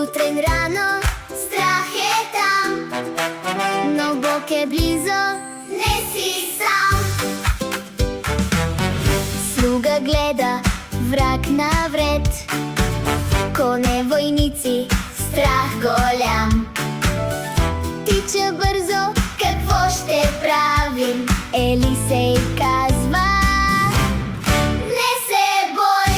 сутрин рано, страх е там, но Бог е близо, не си сам. Слуга гледа, враг навред, коне войници, страх голям. Тича бързо, какво ще правим? Елисей казва: не се бой!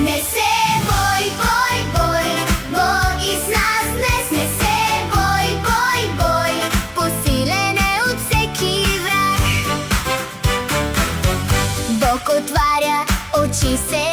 Не се бой, бой, бой, Бог и с нас днес. Не се бой, бой, бой, посилен е от всеки враг. Бог отваря очи се